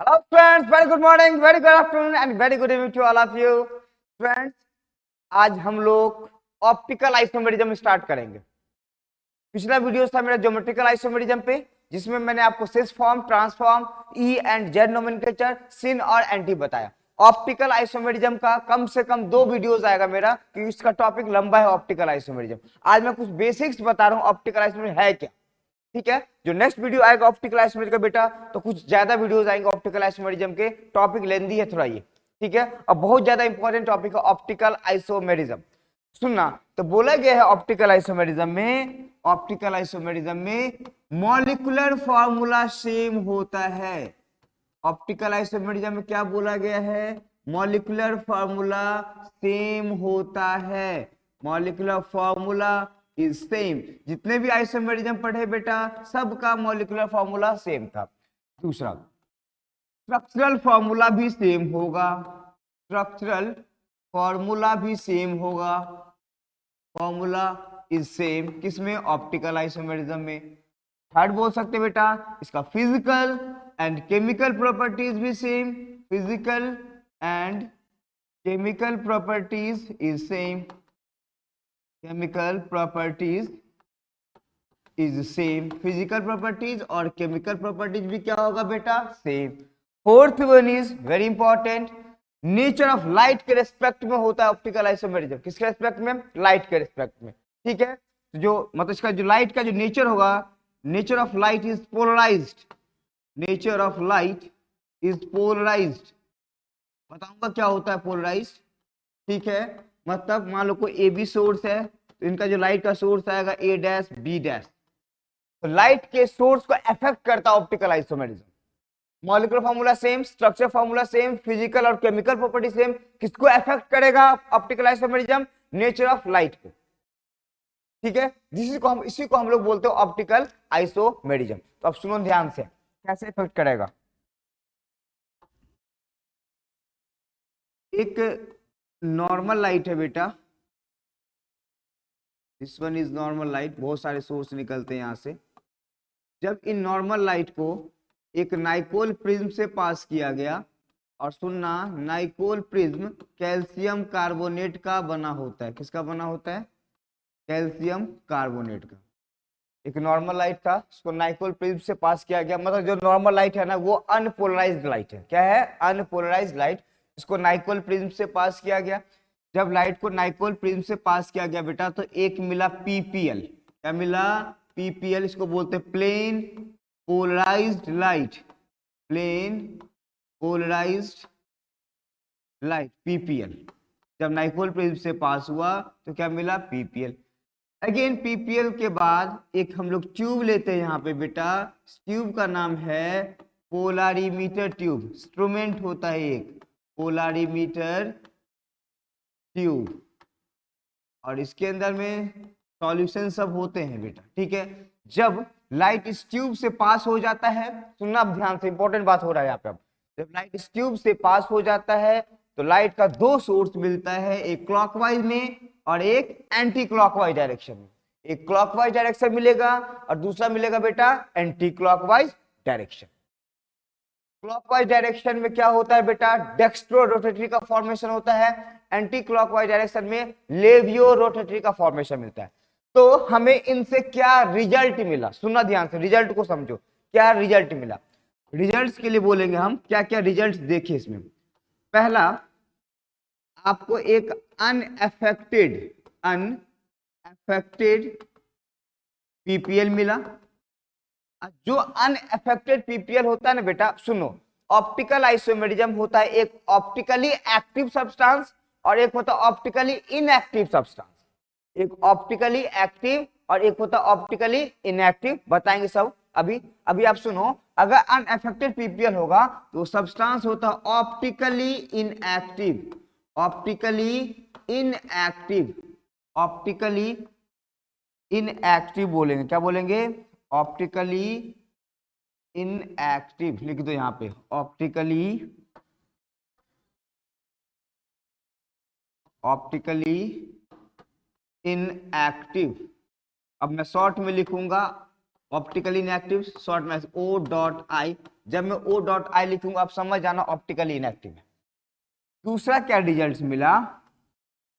Hello friends, very good morning, very good afternoon and very good evening to all of you. Friends, आज हम लोग optical isomerism start करेंगे। पिछला video था मेरा ज्योमेट्रिकल आइसोमेरिज्म पे, जिसमें मैंने आपको cis form, trans form, E and Z nomenclature, syn और एंटी बताया। ऑप्टिकल आइसोमेरिज्म का कम से कम 2 वीडियोस आएगा मेरा, क्योंकि इसका टॉपिक लंबा है ऑप्टिकल आइसोमेरिज्म। आज मैं कुछ बेसिक्स बता रहा हूँ ऑप्टिकल आइसोमेरिज्म है क्या। ठीक है, जो नेक्स्ट वीडियो आएगा ऑप्टिकल आइसोमेरिज्म का बेटा, तो कुछ ज्यादा वीडियोस आएंगे ऑप्टिकल आइसोमेरिज्म के। टॉपिक लेंदी है थोड़ा ये, ठीक है, और बहुत ज्यादा इंपॉर्टेंट टॉपिक है ऑप्टिकल आइसोमेरिज्म। सुनना, तो बोला गया है ऑप्टिकल आइसोमेरिज्म में मॉलिक्यूलर फॉर्मूला सेम होता है। ऑप्टिकल आइसोमेरिज्म में क्या बोला गया है? मॉलिक्यूलर फॉर्मूला सेम होता है। Molecular formula is same. जितने भी आइसोमेरिज्म पढ़े बेटा, सबका मॉलिक्यूलर फॉर्मूला सेम था। दूसरा, स्ट्रक्चरल फॉर्मूला भी सेम होगा। स्ट्रक्चरल फॉर्मूला भी सेम होगा। फॉर्मूला इज सेम किसमें? ऑप्टिकल आइसोमेरिज्म में। थर्ड बोल सकते बेटा, इसका फिजिकल एंड केमिकल प्रॉपर्टीज भी same. Physical and chemical properties is same. Chemical properties is same. Physical properties और केमिकल प्रॉपर्टीज भी क्या होगा बेटा? Same. Fourth one is very important, nature of light के रेस्पेक्ट में होता है ऑप्टिकल आइसोमेरिज्म। किसके रेस्पेक्ट में? लाइट के रेस्पेक्ट में। ठीक है, तो जो मतलब इसका जो लाइट का जो नेचर होगा, nature of light is polarised. Nature of light is polarised. बताऊंगा क्या होता है पोलराइज्ड। ठीक है, मतलब मान लो कोई ए बी सोर्स है, तो इनका जो लाइट का सोर्स आएगा ए डैश बी डैश, तो लाइट के सोर्स को अफेक्ट करता है optical isomerism. Molecular formula same, structure formula same, physical और केमिकल प्रॉपर्टी सेम। किसको अफेक्ट करेगा optical isomerism? Nature of light को। ठीक है, इसी को हम लोग बोलते हैं ऑप्टिकल आइसोमेरिज्म। तो अब सुनो ध्यान से, कैसे इफेक्ट करेगा। एक नॉर्मल लाइट है बेटा, this one is normal light. बहुत सारे सोर्स निकलते हैं यहां से। जब इन नॉर्मल लाइट को एक नाइकोल प्रिज्म से पास किया गया, और सुनना, नाइकोल प्रिज्म कैल्शियम कार्बोनेट का बना होता है। किसका बना होता है? कैल्शियम कार्बोनेट का। एक नॉर्मल लाइट था, उसको नाइकोल प्रिज्म से पास किया गया। मतलब जो नॉर्मल लाइट है ना, वो अनपोलराइज्ड लाइट है। क्या है? Unpolarised light. इसको नाइकोल प्रिज्म से पास किया गया। जब लाइट को नाइकोल प्रिज्म से पास किया गया बेटा, तो एक मिला पीपीएल। क्या मिला? पीपीएल। इसको बोलते हैं plane polarised light. Plane polarised light, PPL. जब नाइकोल प्रिज्म से पास हुआ तो क्या मिला? पीपीएल। अगेन पीपीएल के बाद एक हम लोग ट्यूब लेते हैं यहाँ पे बेटा। ट्यूब का नाम है पोलारीमीटर ट्यूब। इंस्ट्रूमेंट होता है एक पोलारीमीटर ट्यूब, और इसके अंदर में सॉल्यूशन सब होते हैं बेटा। ठीक है, जब लाइट इस ट्यूब से पास हो जाता है, सुनना ध्यान से, इंपॉर्टेंट बात हो रहा है यहाँ पे। अब जब लाइट इस ट्यूब से पास हो जाता है, तो लाइट का 2 सोर्स मिलता है, एक क्लॉकवाइज में और एक एंटी क्लॉकवाइज डायरेक्शन में। एक क्लॉकवाइज डायरेक्शन मिलेगा और दूसरा मिलेगा बेटा anti clockwise direction. Clockwise direction में क्या होता है बेटा? डेक्स्ट्रो रोटेटरी का फॉर्मेशन होता है। एंटी क्लॉकवाइज डायरेक्शन में लेवियो रोटेटरी का फॉर्मेशन मिलता है। तो हमें इनसे क्या रिजल्ट मिला? सुनना ध्यान से, रिजल्ट को समझो। क्या रिजल्ट मिला? रिजल्ट्स के लिए बोलेंगे हम, क्या क्या रिजल्ट्स देखिए इसमें। पहला, आपको एक अनअफेक्टेड पीपीएल मिला। जो अनअफेक्टेड पीपीएल होता है ना बेटा, सुनो, ऑप्टिकल आइसोमेरिज्म होता है एक ऑप्टिकली एक्टिव सब्सटेंस और एक होता है ऑप्टिकली इनएक्टिव सब्सटेंस। एक ऑप्टिकली एक्टिव और एक होता है ऑप्टिकली इनएक्टिव। बताएंगे सब अभी। अभी आप सुनो, अगर अनअफेक्टेड पीपीएल होगा तो सब्सटेंस होता है optically inactive. Optically inactive, optically inactive बोलेंगे। क्या बोलेंगे? Optically inactive. लिख दो यहां पे, ऑप्टिकली इनएक्टिव। अब मैं शॉर्ट में लिखूंगा ऑप्टिकली इनएक्टिव, शॉर्ट में ओ डॉट आई। जब मैं ओ डॉट आई लिखूंगा आप समझ जाना ऑप्टिकली इनएक्टिव है। दूसरा क्या रिजल्ट मिला?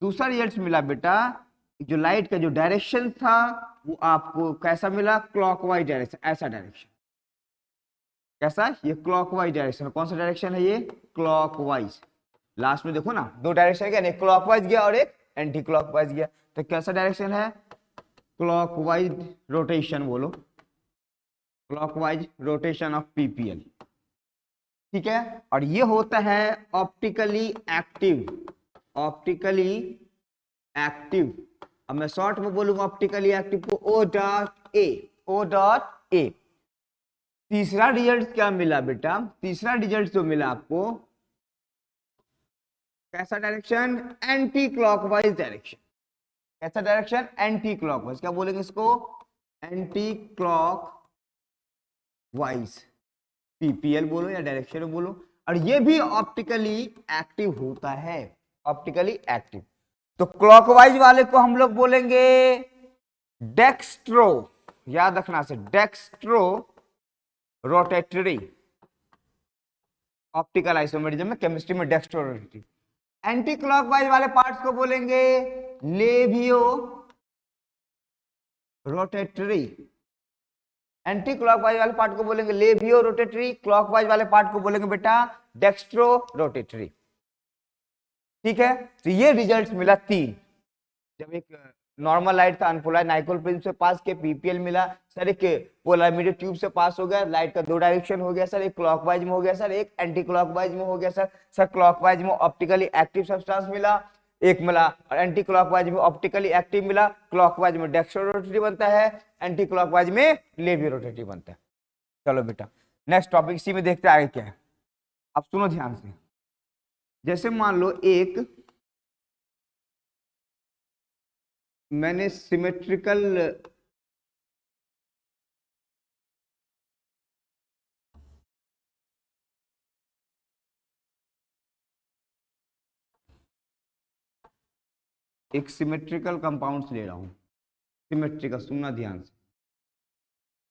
दूसरा रिजल्ट मिला बेटा, जो लाइट का जो डायरेक्शन था वो आपको कैसा मिला? क्लॉकवाइज डायरेक्शन, ऐसा डायरेक्शन। कैसा? ये क्लॉकवाइज डायरेक्शन। कौन सा डायरेक्शन है ये? क्लॉकवाइज। लास्ट में देखो ना, दो डायरेक्शन गया, एक क्लॉकवाइज गया और एक एंटी क्लॉकवाइज गया। तो कैसा डायरेक्शन है? क्लॉकवाइज रोटेशन बोलो, क्लॉकवाइज रोटेशन ऑफ पीपीएल। ठीक है, और ये होता है ऑप्टिकली एक्टिव, ऑप्टिकली एक्टिव। अब मैं शॉर्ट में बोलूंगा ऑप्टिकली एक्टिव को O dot A, O dot A. तीसरा रिजल्ट क्या मिला बेटा? तीसरा रिजल्ट जो मिला आपको, कैसा डायरेक्शन? Anti clockwise direction. कैसा डायरेक्शन? Anti clockwise. क्या बोलेंगे इसको? एंटी क्लॉकवाइज पीपीएल बोलो या डायरेक्शन बोलो। और ये भी ऑप्टिकली एक्टिव होता है, ऑप्टिकली एक्टिव। तो क्लॉकवाइज वाले को हम लोग बोलेंगे डेक्स्ट्रो, याद रखना से, डेक्स्ट्रो रोटेटरी। ऑप्टिकल आइसोमेरिज्म में, केमिस्ट्री में डेक्स्ट्रो रोटेटरी। एंटी क्लॉकवाइज वाले पार्ट्स को बोलेंगे लेवियो रोटेटरी। एंटी क्लॉकवाइज वाले पार्ट को बोलेंगे लेवियो रोटेटरी, क्लॉकवाइज वाले पार्ट को बोलेंगे बेटा डेक्स्ट्रो रोटेटरी। ठीक है, तो ये रिजल्ट मिला तीन। जब एक नॉर्मल लाइट था अनपोलराइज नाइकोल प्रिज्म से पास के पीपीएल मिला सर, एक पोलराइमीटर ट्यूब से पास हो गया, लाइट का दो डायरेक्शन हो गया सर, एक क्लॉकवाइज में हो गया सर, एक एंटी क्लॉकवाइज में हो गया सर। सर क्लॉकवाइज में ऑप्टिकली एक्टिव सब्सटेंस मिला, एक मिला, और एंटी क्लॉकवाइज में ऑप्टिकली एक्टिव मिला। क्लॉकवाइज में डेक्स्ट्रो रोटेटरी बनता है, एंटी क्लॉकवाइज में लेवियो रोटेटरी बनता है। चलो बेटा नेक्स्ट टॉपिक, इसी में देखते आगे क्या है। अब सुनो ध्यान से, जैसे मान लो एक मैंने सिमेट्रिकल एक सिमेट्रिकल कंपाउंड्स ले रहा हूं। सिमेट्रिकल, सुनना ध्यान से,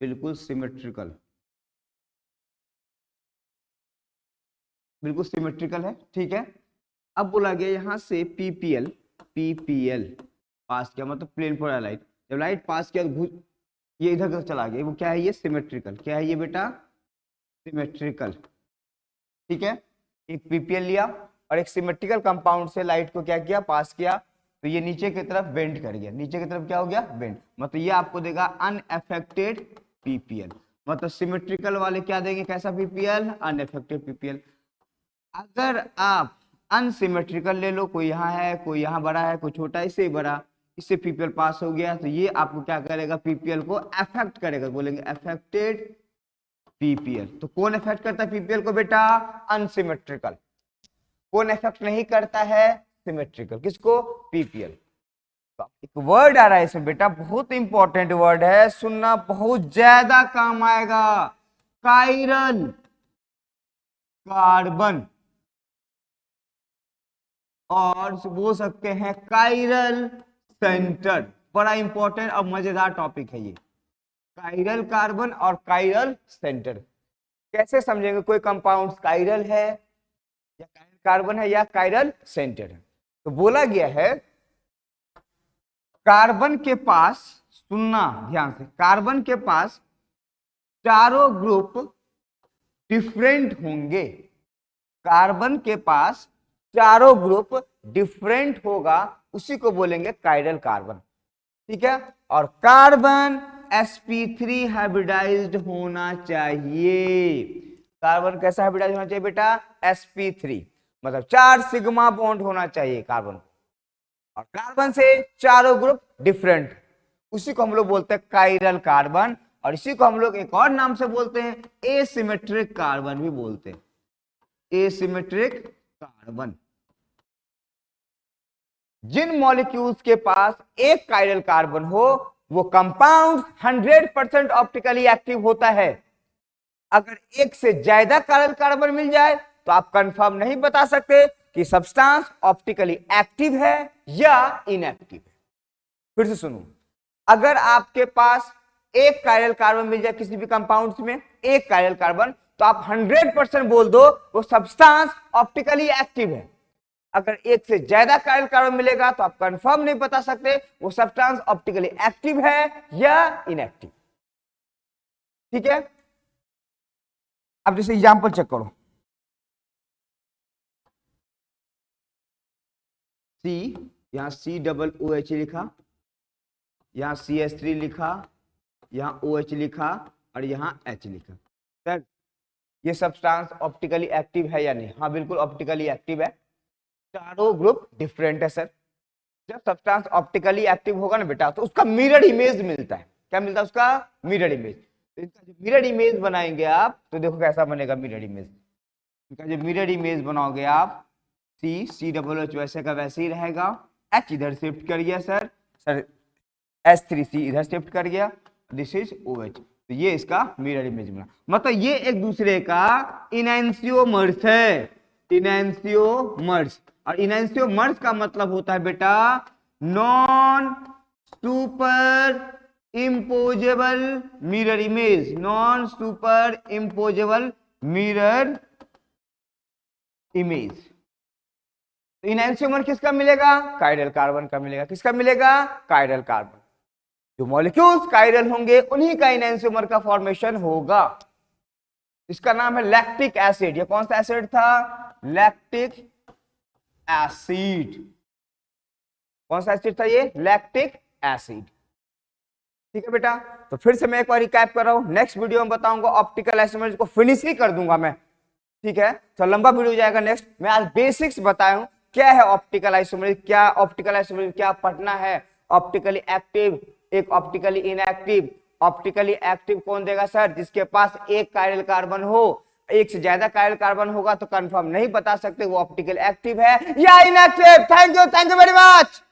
बिल्कुल सिमेट्रिकल, बिल्कुल सिमेट्रिकल है। ठीक है, अब बोला गया यहां से पीपीएल, पीपीएल पास किया, मतलब प्लेन पर लाइट, जब लाइट पास किया तो ये इधर का चला गया, वो क्या है? ये सिमेट्रिकल। क्या है ये बेटा? सिमेट्रिकल। ठीक है, एक पीपीएल लिया और एक सिमेट्रिकल कंपाउंड से लाइट को क्या किया? पास किया, तो ये नीचे की तरफ बेंड कर गया। नीचे की तरफ क्या हो गया? बेंड। मतलब ये आपको देगा अनअफेक्टेड पीपीएल। मतलब सिमेट्रिकल वाले क्या देंगे? कैसा पीपीएल? Unaffected PPL. अगर आप अनसिमेट्रिकल ले लो, कोई यहाँ है, कोई यहाँ बड़ा है, कोई छोटा, इससे बड़ा, इससे पीपीएल पास हो गया, तो ये आपको क्या करेगा? पीपीएल को अफेक्ट करेगा, बोलेंगे अफेक्टेड पीपीएल। तो कौन अफेक्ट करता है पीपीएल को बेटा? अनसिमेट्रिकल। कौन अफेक्ट नहीं करता है? सिमेट्रिकल। किसको? पीपीएल। तो एक वर्ड आ रहा है इसमें बेटा, बहुत इंपॉर्टेंट वर्ड है, सुनना, बहुत ज्यादा काम आएगा। कायरल कार्बन, और बोल सकते हैं कायरल सेंटर। बड़ा इंपॉर्टेंट और मजेदार टॉपिक है ये, कायरल कार्बन और कायरल सेंटर। कैसे समझेंगे? कोई कंपाउंड कायरल है या कायरल कार्बन है या कायरल सेंटर है। तो बोला गया है कार्बन के पास, सुनना ध्यान से, कार्बन के पास चारों ग्रुप डिफरेंट होंगे। कार्बन के पास चारों ग्रुप डिफरेंट होगा, उसी को बोलेंगे कायरल कार्बन। ठीक है, और कार्बन sp3 हाइब्रिडाइज्ड होना चाहिए। कार्बन कैसा हाइब्रिडाइज होना चाहिए बेटा? sp3, मतलब 4 सिग्मा बॉन्ड होना चाहिए कार्बन, और कार्बन से चारों ग्रुप डिफरेंट, उसी को हम लोग बोलते हैं कायरल कार्बन। और इसी को हम लोग एक और नाम से बोलते हैं एसिमेट्रिक कार्बन भी बोलते हैं, एसिमेट्रिक कार्बन। जिन मॉलिक्यूल्स के पास एक कायरल कार्बन हो वो कंपाउंड 100% ऑप्टिकली एक्टिव होता है। अगर एक से ज्यादा कायरल कार्बन मिल जाए तो आप कंफर्म नहीं बता सकते कि सब्सटेंस ऑप्टिकली एक्टिव है या इनएक्टिव है। फिर से सुनो, अगर आपके पास एक कायरल कार्बन मिल जाए किसी भी कंपाउंड्स में, एक कायरल कार्बन, तो आप 100% बोल दो वो सब्सटेंस ऑप्टिकली एक्टिव है। अगर एक से ज्यादा कायरल कार्बन मिलेगा तो आप कंफर्म नहीं बता सकते वो सब्सटेंस ऑप्टिकली एक्टिव है या इनएक्टिव। ठीक है, अब जैसे एग्जांपल चेक करो, सी, यहां COOH लिखा, यहां CH3 लिखा, यहां OH लिखा और यहां H लिखा। सर ये सब्सटेंस ऑप्टिकली एक्टिव है या नहीं? हाँ बिल्कुल ऑप्टिकली एक्टिव है, चारों ग्रुप डिफरेंट है सर। जब सब्सटेंस ऑप्टिकली एक्टिव होगा ना बेटा तो उसका मिरर इमेज मिलता है। क्या मिलता है? उसका मिरर इमेज। तो इसका जो मिरर इमेज बनाएंगे आप तो देखो कैसा बनेगा मिरर इमेज। इसका जो मिरर इमेज बनाओगे आप, COOH वैसे का वैसे ही रहेगा, H इधर शिफ्ट कर गया सर H3C इधर शिफ्ट कर गया, दिस इज OH। तो ये इसका मिरर इमेज बना, मतलब ये एक दूसरे का इनैंसियोमर्स है, इनैंसियोमर्स। और इनैंसियोमर्स का मतलब होता है बेटा non super imposable mirror image, non super imposable mirror image. तो इनैंसियोमर किसका मिलेगा? कायरल कार्बन का मिलेगा। किसका मिलेगा? Chiral carbon. जो मॉलिक्यूल्स कायरल होंगे उन्हीं का इनैंसियोमर का फॉर्मेशन होगा। इसका नाम है लैक्टिक एसिड। ये कौन सा एसिड था? Lactic acid. कौन सा एसिड था ये? Lactic acid. ठीक है बेटा, तो फिर से मैं एक बार रिकैप कर रहा हूं, नेक्स्ट वीडियो में बताऊंगा ऑप्टिकल आइसोमरेज को फिनिश ही कर दूंगा मैं। ठीक है, तो लंबा वीडियो जाएगा नेक्स्ट। मैं आज बेसिक्स बताया हूं क्या है ऑप्टिकल आइसोमरेज, क्या ऑप्टिकल आइसोमरेज क्या पढ़ना है, ऑप्टिकली एक्टिव, एक ऑप्टिकली इनएक्टिव। ऑप्टिकली एक्टिव कौन देगा सर? जिसके पास एक कायरल कार्बन हो, एक से ज्यादा कायरल कार्बन होगा तो कंफर्म नहीं बता सकते वो ऑप्टिकल एक्टिव है या inactive. Thank you very much.